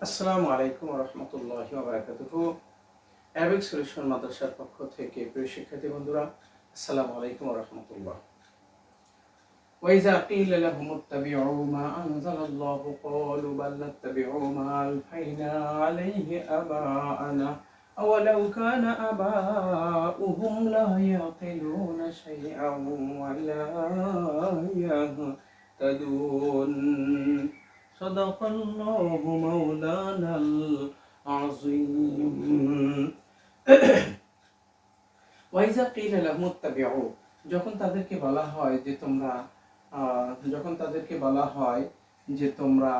আসসালামু আলাইকুম ওয়া রাহমাতুল্লাহি ওয়া বারাকাতুহু। অ্যারাবিক সলিউশন মাদ্রাসার পক্ষ থেকে প্রিয় শিক্ষার্থী বন্ধুরা, আসসালামু আলাইকুম ওয়া রাহমাতুল্লাহ। ওয়া ইযা কিলা লাহুম ইত্তাবিউ মা আনজালাল্লাহু ক্বালু বাল নাত্তাবিউ মা আলফাইনা আলাইহি আবা'ানা আওয়ালাউ কানা আবাউহুম লা ইয়াকিলুনা শাইআন ওয়া লা ইয়াহতাদুন। সাদাকাল্লাহু মাওলানাল আযীম। ওয়াইজা কিলা লাহুম ইত্তাবিউ, যখন তাদেরকে বলা হয় যে তোমরা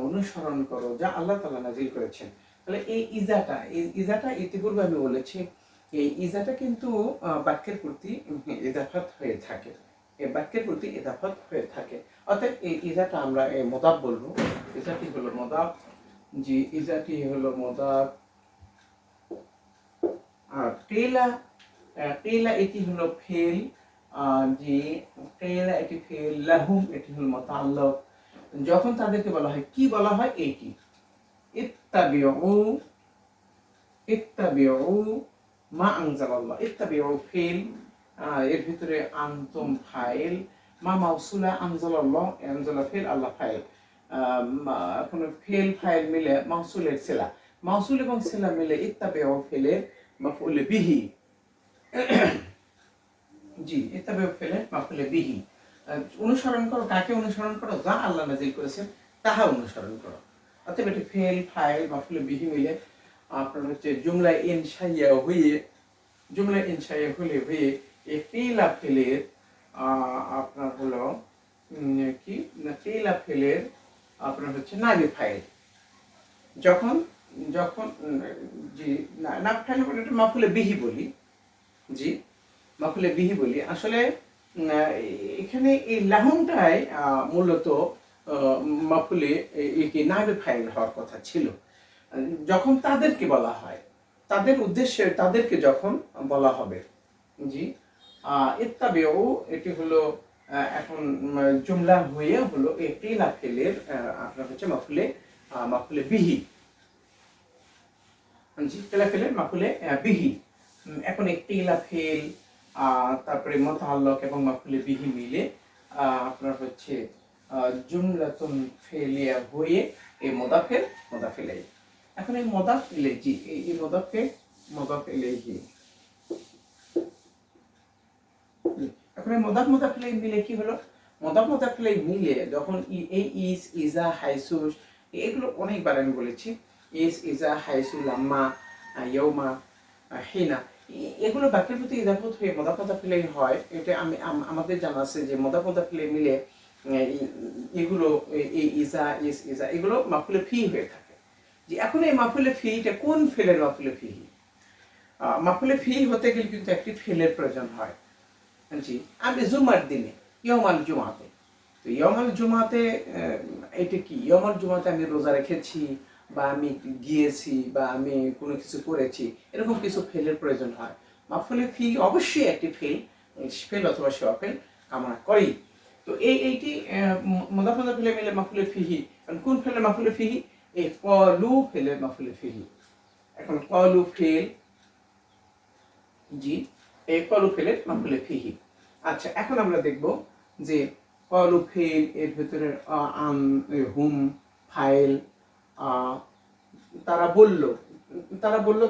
অনুসরণ করো যা আল্লাহ তাআলা নাযিল করেছেন। তাহলে এই ইজাটা ইতিপূর্বে আমি বলেছি, এই ইজাটা কিন্তু বাক্যের প্রতি ইদাফাত হয়ে থাকে। এই বাক্যের প্রতি ইদাফাত হয়ে থাকে। অর্থাৎ এই ইজাটা আমরা মুদাফ বলবো। ইজাটি হলো মুদাফ। ইজাটি হলো মুদাফ। আর কিলা এটি হলো ফেল। কিলা এটি ফেল। লাহুম এটি হলো মুতাআল্লিক। যখন তাদেরকে বলা হয়, কি বলা হয়? এইটি ইত্তাবিউ ইত্তাবিউ মা আনজালাল্লাহ। ইত্তাবিউ ফেল, এর ভিতরে আনতুম ফাইল, মা মাউসুলা, আনজালাল্লাহ আনজালা ফেল, আল্লাহ ফাইল। এখন ফেল ফাইল মিলে মাউসুলের সিলা, মাউসুল এবং সিলা মিলে ইত্তাবিউ ফেলের মাফউল বিহি। ইত্তাবিউ ফেলের মাফউল বিহি। অনুসরণ করো, কাকে অনুসরণ করো? যা আল্লাহ নাযিল করেছেন তাহা অনুসরণ করো। অতএব এটি ফেল ফাইল মাফউল বিহি মিলে আপনার হচ্ছে জুমলা ইনশাইয়া হয়ে এই কিলা ফেলের আপনার হলো কি কিলা ফেলের আপনার হচ্ছে নাইবে ফাইল। যখন যখন না ফাইল বলে এটা মাফুলে বিহি বলি। মাফুলে বিহি বলি। আসলে এখানে এই লাহুমটাই মূলত মাফুলে নাইবে ফাইল হওয়ার কথা ছিল। যখন তাদেরকে বলা হয়, তাদের উদ্দেশ্যে তাদেরকে যখন বলা হবে, ইত্তাবিউ এটি হলো এখন জুমলা হয়ে হলো একটি লাফেলের আপনার হচ্ছে মাফুলে বিহি। ফেলের মাফুলে বিহি। এখন একটি লাফেল তারপরে মুতাআল্লিক এবং মাফুলে বিহি মিলে আপনার হচ্ছে জুমলাতুন ফেলিয়া হয়ে এই মুদাফ ইলাইহি। এখন এই মুদাফ ইলাইহি, এই মুদাফ ইলাইহি, এখন এই মুদাফ ইলাইহি মিলে কি হলো? মুদাফ ইলাইহি মিলে যখন এই ইস, ইজা, হাইসুস, এগুলো অনেকবার আমি বলেছি। ইস, ইজা, হাইসু, লাম্মা, ইয়াউমা, হিনা, এগুলো বাক্যের প্রতি ইদাফত হয়ে মুদাফ ইলাইহি হয়। এটা আমাদের জানা আছে যে মুদাফ ইলাইহি মিলে এগুলো এই ইজা, ইস, ইজা এগুলো মাফুলে ফি হয়ে থাকে। এখন এই মাফুলে ফিটা কোন ফেলের মাফুলে ফি? মাফুলে ফি হতে গেলে কিন্তু একটি ফেলের প্রয়োজন হয়। আমি জুমার দিনে, ইয়াউমাল জুমাতে, তো ইয়াউমাল জুমাতে এটা কি? ইয়াউমাল জুমাতে আমি রোজা রেখেছি, বা আমি গিয়েছি, বা আমি কোনো কিছু করেছি, এরকম কিছু ফেলের প্রয়োজন হয়। মাফুলে ফি অবশ্যই একটি ফেল অথবা ফেল কামনা করি। তো এইটি মুদাফ ইলাইহি মিলে মাফুলে ফিহি। কোন ফেলের মাফুলে ফিহি? এই ক্বালু ফেলের মাফুলে ফিহি। এখন ক্বালু ফেল, এই ক্বালু ফেলের মাফুলে ফিহি। আচ্ছা, এখন আমরা দেখব যে ক্বালু ফেল এর ভিতরে হুম ফাইল। তারা বলল,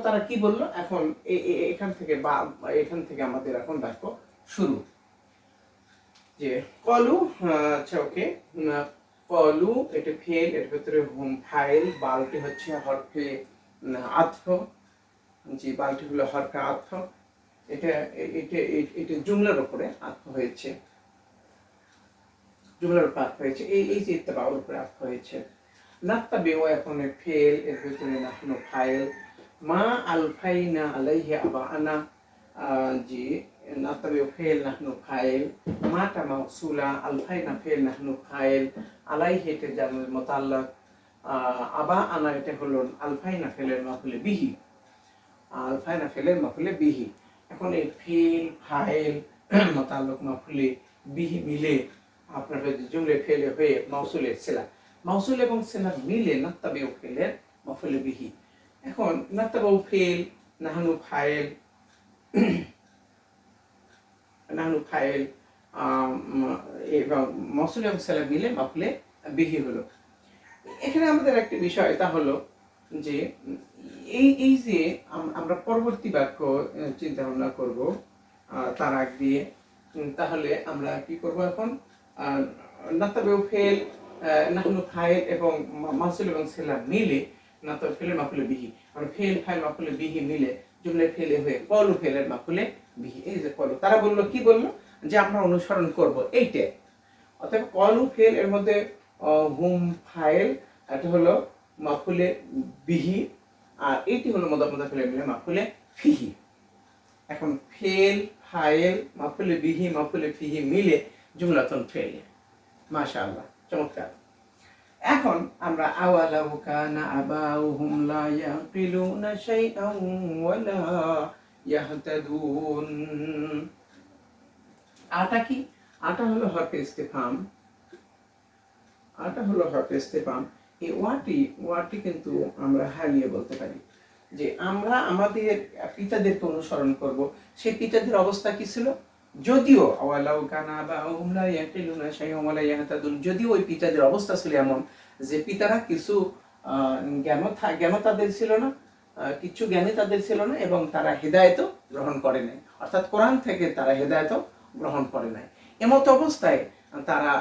তারা কি বলল? এখন এখান থেকে আমাদের এখন বাক্য শুরু। যে কলু, আচ্ছা ওকে, কলু এটা ফেল, এর ভিতরে হুম ফাইল, বালটি হচ্ছে হরফে আতফ। বালটি হলো হরফে আতফ। এটা জুমলার উপরে আতফ হয়েছে। এই যে ইত্তাবাউর উপরে আতফ হয়েছে। নাত্তাবিউ এখন ফেল, এর ভিতরে নাহনু ফাইল, মা আলফাইনা আলাইহি আবা'ানা, নাত্তাবিউ ফেল, নাহনু ফাইল, মাটা মাউসুলা, আলফাইনা ফেল, নাহনু ফাইল, আলাইহি এটা জামিল মুতাআল্লিক, আবা'ানা এটা হলো আলফাইনা ফেলের মাফুলে বিহি। এখন এই ফেল ফাইল মুতাআল্লিক মাফুলে বিহি মিলে আপনার জুমলা ফেলে হয়ে মাউসুলের সিলা। মাউসুল এবং সিলা মিলে নাত্তাবিউ ফেলের মাফুলে বিহি। এখন নাত্তাবিউ ফেল, নাহনু ফাইল, নাহনু ফাইল এবং মাউসুল এবং সিলা মিলে মাফুলে বিহি হলো। এখানে আমাদের একটা বিষয়, তা হলো যে এই যে আমরা পরবর্তী বাক্য চিন্তা ভাবনা করব তার আগ দিয়ে, তাহলে আমরা কি করব এখন? নাত্তাবিউ ফেল, নাহনু ফাইল এবং মাউসুল এবং সিলা মিলে নাত্তাবিউ ফেলের মাফুলে বিহি। আমরা ফেল ফাইল মাফুলে বিহি মিলে জুমলায় ফেলে হয়ে কলু ফেলের মাফুলে বিহি। এই যে কলু, তারা বললো কি বললো যে আমরা অনুসরণ করব এইটা। অর্থাৎ কলু ফেল এর মধ্যে হুম ফাইল, এটা হলো মাফুলে বিহি, আর এইটি হলো মুদাফ মুদাফ ইলাইহি মিলে মাফুলে ফিহি। এখন ফেল ফাইল মাফুলে বিহি মাফুলে ফিহি মিলে জুমলাতুন ফেলে। মাশাআল্লাহ, চমৎকার। এখন আমরা আওয়ালাউ কানা আবাউহুম লা ইয়াকিলুনা শাইআন ওয়া লা ইয়াহতাদুন। আটা কি? আটা হলো হরফে ইস্তিফহাম, আটা হলো হরফে ইস্তিফহাম। এই ওয়াটি কিন্তু আমরা হারিয়ে বলতে পারি যে আমরা আমাদের পিতাদেরকে অনুসরণ করব। সেই পিতাদের অবস্থা কি ছিল? যদিও আওয়ালাউ কানা বাহুম লা ইয়াকিলুনা শাইআন ওয়া লা ইয়াহতাদুন, যদিও ওই পিতাদের অবস্থা ছিল এমন যে পিতারা কিছু জ্ঞান তাদের ছিল না, কিছু জ্ঞানী তাদের ছিল না, এবং তারা হেদায়েতও গ্রহণ করে নাই। অর্থাৎ কোরআন থেকে তারা হেদায়েতও গ্রহণ করে নাই। এমত অবস্থায় তারা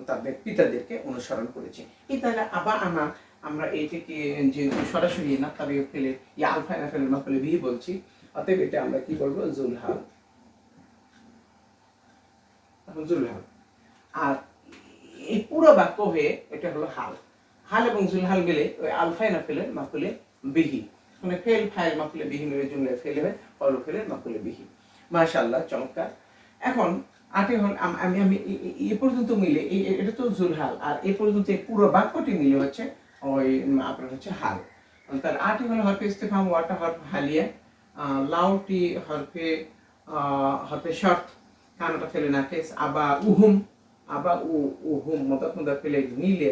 তাদের পিতাদেরকে অনুসরণ করেছে। এই তাহলে আবা আনা, আমরা এইটাকে যেহেতু সরাসরি নাত্তাবিউ ফেলে ইয়া আলফাইনা ফেলের মাফুলে বিহি বলছি, অতএব এটা আমরা কি বলবো? জুলহাল। জুলহাল। আর এই পুরো বাক্য হয়ে এটা হলো হাল। হাল এবং জুলহাল মিলে ওই আলফাইনা ফেলের মাফুলে বিহি, মানে ফেল ফাইল মাফুলে বিহি মিলে জুমলায় ফেলে হয় কলু ফেলের মাফুলে বিহি। মাশাআল্লাহ, চমৎকার। এখন আটে হল আমি এ পর্যন্ত মিলে এটা তো জুলহাল, আর এ পর্যন্ত এই পুরো বাক্যটি মিলে হচ্ছে ওই আপনার হচ্ছে হাল। তাহলে আটে হলো হরফে ইস্তিফহাম, ওয়াটা হরফ হালিয়া, লাউটি হরফে শর্ত, কানাটা ফেলে নাকিস, আবা উহুম, আবা উহুম মুদাফ মুদাফ ইলাইহি মিলে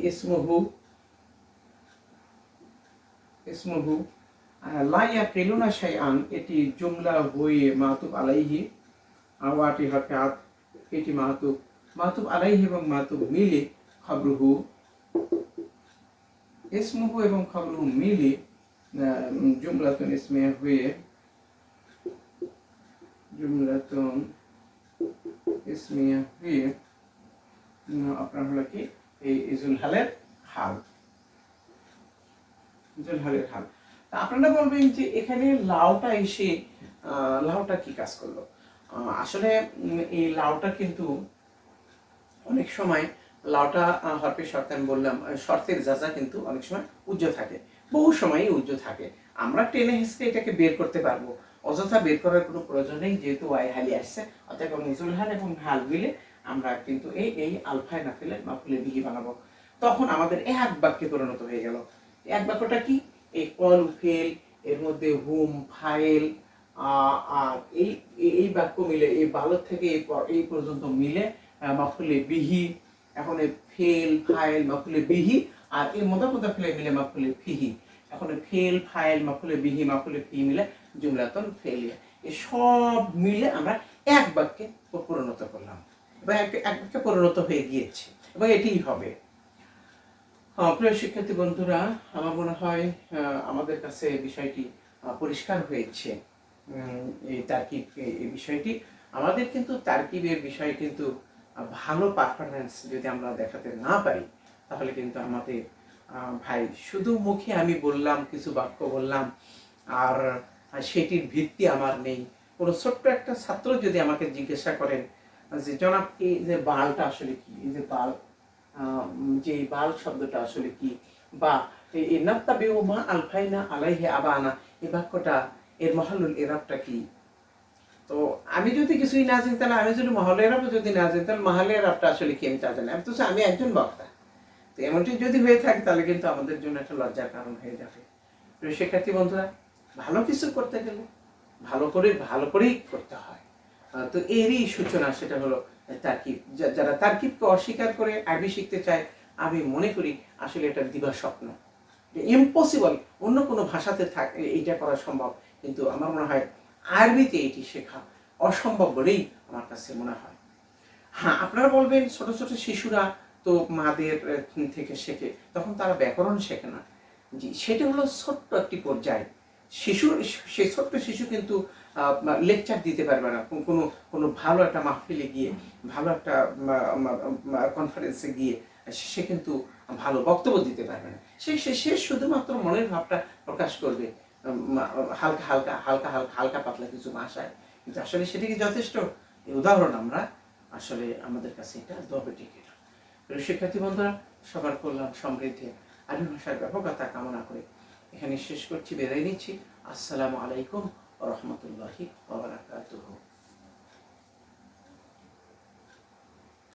ইসমুহু, ইসমুহু লা ইয়াকিলুনা শাইআন, এটি জুমলা হয়ে মাতুব আলাইহি, আওয়াটি হরফে আত, এটি মাতুব আলাইহি এবং মাতুব মিলে খবরুহু, ইসমুহু এবং খবরুহু মিলে জুমলাতুন ইসমিয়া হয়ে, জুমলাতুন ইসমিয়া হয়ে আপনার হলো কি এই জুলহালের হাল, জুলহালের হাল। তা আপনারা বলবেন যে এখানে লাউটা এসে লাউটা কি কাজ করলো? আসলে এই লাউটা কিন্তু অনেক সময় লাউটা হরফে শর্ত, আমি বললাম শর্তের যাজা কিন্তু অনেক সময় উজ্জ থাকে, বহু সময়ই উজ্জ থাকে। আমরা টেনে হেসকে এটাকে বের করতে পারবো, অযথা বের করার কোনো প্রয়োজন নেই, যেহেতু ওয়াই হালি আসছে। অর্থাৎ জুলহাল এবং হাল মিলে আমরা কিন্তু এই আলফায় নাফিলের মাফুলে বিহি বানাবো। তখন আমাদের এক বাক্যে পরিণত হয়ে গেল। এক বাক্যটা কি? এই কল ফেল এর মধ্যে হুম ফাইল, আর এই বাক্য মিলে এই বালক থেকে এই পর্যন্ত মিলে মাফুলে বিহি। এখন ফেল ফাইল মাফুলে বিহি, আর এই মুদাফ মুদাফ ইলাইহি মিলে মাফুলে ফিহি। এখন ফেল ফাইল মাফুলে বিহি মাফুলে ফিহি মিলে জুমলাতুন ফেলিয়া। এই সব মিলে আমরা এক বাক্যে পরিণত করলাম, এবং এক বাক্যে পরিণত হয়ে গিয়েছে, এবং এটিই হবে। প্রিয় শিক্ষার্থী বন্ধুরা, আমার মনে হয় আমাদের কাছে বিষয়টি পরিষ্কার হয়েছে। এই তারকিব, এই বিষয়টি আমাদের কিন্তু তারকিবের বিষয়ে কিন্তু ভালো পারফরমেন্স যদি আমরা দেখাতে না পারি, তাহলে কিন্তু আমাদের ভাই শুধু মুখে আমি বললাম, কিছু বাক্য বললাম, আর সেটির ভিত্তি আমার নেই। কোনো ছোট্ট একটা ছাত্র যদি আমাকে জিজ্ঞাসা করেন যে জনাব এই যে বালটা আসলে কি, এই যে বাল, যে বাল শব্দটা আসলে কি, বা এই নাত্তাবিউ মা আলফাইনা আলাইহি আবানা, এই বাক্যটা এর মহল্লুল ইরাবটা কি, তো আমি যদি কিছুই না জানি, তাহলে আমি যদি মহল্লুল ইরাব যদি না জানি, তাহলে মহল্লুল ইরাবটা আসলে কি আমি তা জানি। আমি তো আমি একজন বক্তা, তো এমনটি যদি হয়ে থাকে তাহলে কিন্তু আমাদের জন্য একটা লজ্জার কারণ হয়ে যাবে। শিক্ষার্থী বন্ধুরা, ভালো কিছু করতে গেলে ভালো করেই করতে হয়। তো এরই সূচনা, সেটা হলো তারকিব, যারা তারকিবকে অস্বীকার করে আরবি শিখতে চায়, আমি মনে করি আসলে এটা দিবা স্বপ্ন, ইম্পসিবল। অন্য কোনো ভাষাতে এইটা করা সম্ভব, কিন্তু আমার মনে হয় আরবিতে এটি শেখা অসম্ভব বলেই আমার কাছে মনে হয়। হ্যাঁ, আপনারা বলবেন ছোট ছোট শিশুরা তো মাদের থেকে শেখে, তখন তারা ব্যাকরণ শেখে না। জি, সেটা হলো ছোট্ট একটি পর্যায়। শিশুর, সে ছোট্ট শিশু কিন্তু লেকচার দিতে পারবে না কোনো কোনো ভালো একটা মাহফিলে গিয়ে, ভালো একটা কনফারেন্সে গিয়ে সে কিন্তু ভালো বক্তব্য দিতে পারবে না। সে শুধুমাত্র মনের ভাবটা প্রকাশ করবে হালকা হালকা হালকা হালকা হালকা পাতলা কিছু ভাষায়, কিন্তু আসলে সেটা কি যথেষ্ট? এই উদাহরণ আমরা আসলে আমাদের কাছে এটা দবেটিকের। শিক্ষার্থী বন্ধুরা, সবার কল্যাণ সমৃদ্ধি আরবি ভাষার ব্যাপকতা কামনা করে এখানে শেষ করছি, বিদায় নিচ্ছি। আসসালামু আলাইকুম ওয়া রাহমাতুল্লাহি ওয়া বারাকাতুহু।